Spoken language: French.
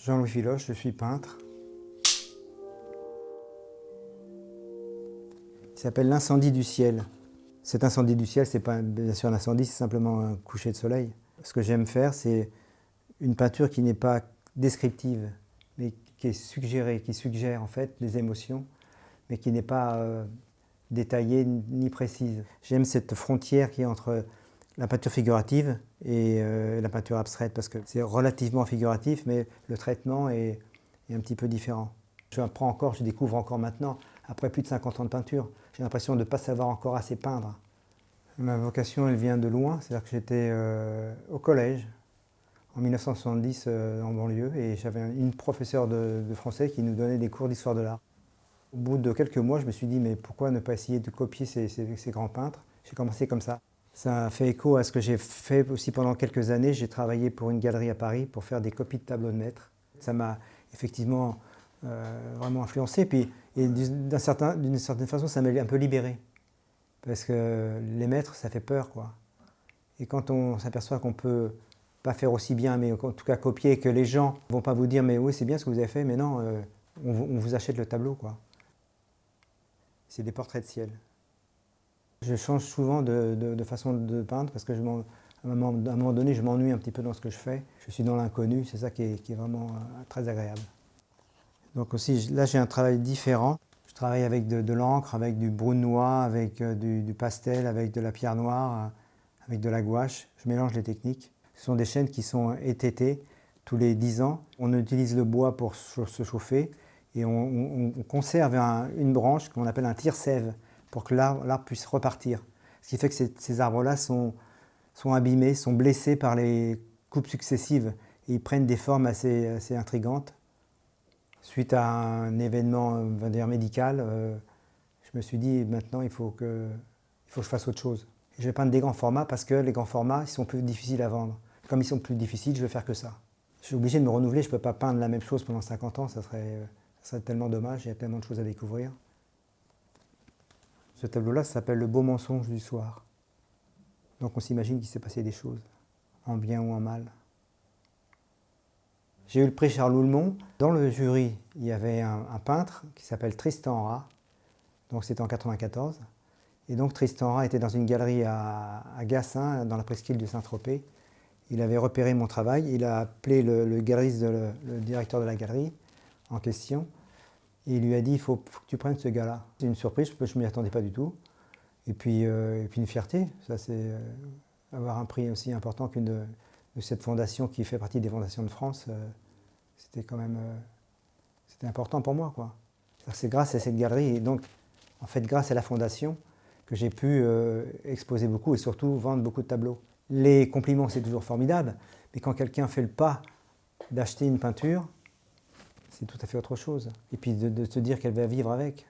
Jean-Louis Filoche, je suis peintre. Il s'appelle l'incendie du ciel. Cet incendie du ciel, c'est pas bien sûr un incendie, c'est simplement un coucher de soleil. Ce que j'aime faire, c'est une peinture qui n'est pas descriptive, mais qui est suggérée, qui suggère en fait des émotions, mais qui n'est pas détaillée ni précise. J'aime cette frontière qui est entre la peinture figurative et la peinture abstraite, parce que c'est relativement figuratif, mais le traitement est un petit peu différent. J'apprends encore, je découvre encore maintenant, après plus de 50 ans de peinture. J'ai l'impression de ne pas savoir encore assez peindre. Ma vocation, elle vient de loin, c'est-à-dire que j'étais au collège, en 1970 en banlieue, et j'avais une professeure de français qui nous donnait des cours d'histoire de l'art. Au bout de quelques mois, je me suis dit, mais pourquoi ne pas essayer de copier ces grands peintres? J'ai commencé comme ça. Ça a fait écho à ce que j'ai fait aussi pendant quelques années. J'ai travaillé pour une galerie à Paris pour faire des copies de tableaux de maîtres. Ça m'a effectivement vraiment influencé. Puis, et d'une certaine façon, ça m'a un peu libéré. Parce que les maîtres, ça fait peur, quoi. Et quand on s'aperçoit qu'on peut pas faire aussi bien, mais en tout cas copier, que les gens ne vont pas vous dire, mais oui, c'est bien ce que vous avez fait, mais non, on vous achète le tableau, quoi. C'est des portraits de ciel. Je change souvent de façon de peindre parce que à un moment donné, je m'ennuie un petit peu dans ce que je fais. Je suis dans l'inconnu, c'est ça qui est vraiment très agréable. Donc aussi, là, j'ai un travail différent. Je travaille avec de l'encre, avec du brunois, avec du pastel, avec de la pierre noire, avec de la gouache. Je mélange les techniques. Ce sont des chaînes qui sont étêtées tous les 10 ans. On utilise le bois pour se chauffer et on conserve une branche qu'on appelle un tire-sève pour que l'arbre puisse repartir. Ce qui fait que ces arbres-là sont abîmés, sont blessés par les coupes successives et ils prennent des formes assez intrigantes. Suite à un événement on va dire, médical, je me suis dit maintenant il faut que je fasse autre chose. Je vais peindre des grands formats parce que les grands formats ils sont plus difficiles à vendre. Comme ils sont plus difficiles, je vais faire que ça. Je suis obligé de me renouveler, je ne peux pas peindre la même chose pendant 50 ans, ça serait tellement dommage, il y a tellement de choses à découvrir. Ce tableau-là s'appelle Le beau mensonge du soir. Donc on s'imagine qu'il s'est passé des choses, en bien ou en mal. J'ai eu le prix Charles Houlmont. Dans le jury, il y avait un peintre qui s'appelle Tristan Rat. Donc c'était en 1994. Et donc Tristan Rat était dans une galerie à Gassin, dans la presqu'île de Saint-Tropez. Il avait repéré mon travail. Il a appelé le galeriste, le directeur de la galerie en question. Et il lui a dit, il faut que tu prennes ce gars-là. C'est une surprise, je ne m'y attendais pas du tout. Et puis une fierté, ça c'est avoir un prix aussi important de cette fondation qui fait partie des fondations de France, c'était quand même c'était important pour moi, quoi. C'est grâce à cette galerie et donc en fait grâce à la fondation que j'ai pu exposer beaucoup et surtout vendre beaucoup de tableaux. Les compliments c'est toujours formidable, mais quand quelqu'un fait le pas d'acheter une peinture, c'est tout à fait autre chose. Et puis de se dire qu'elle va vivre avec.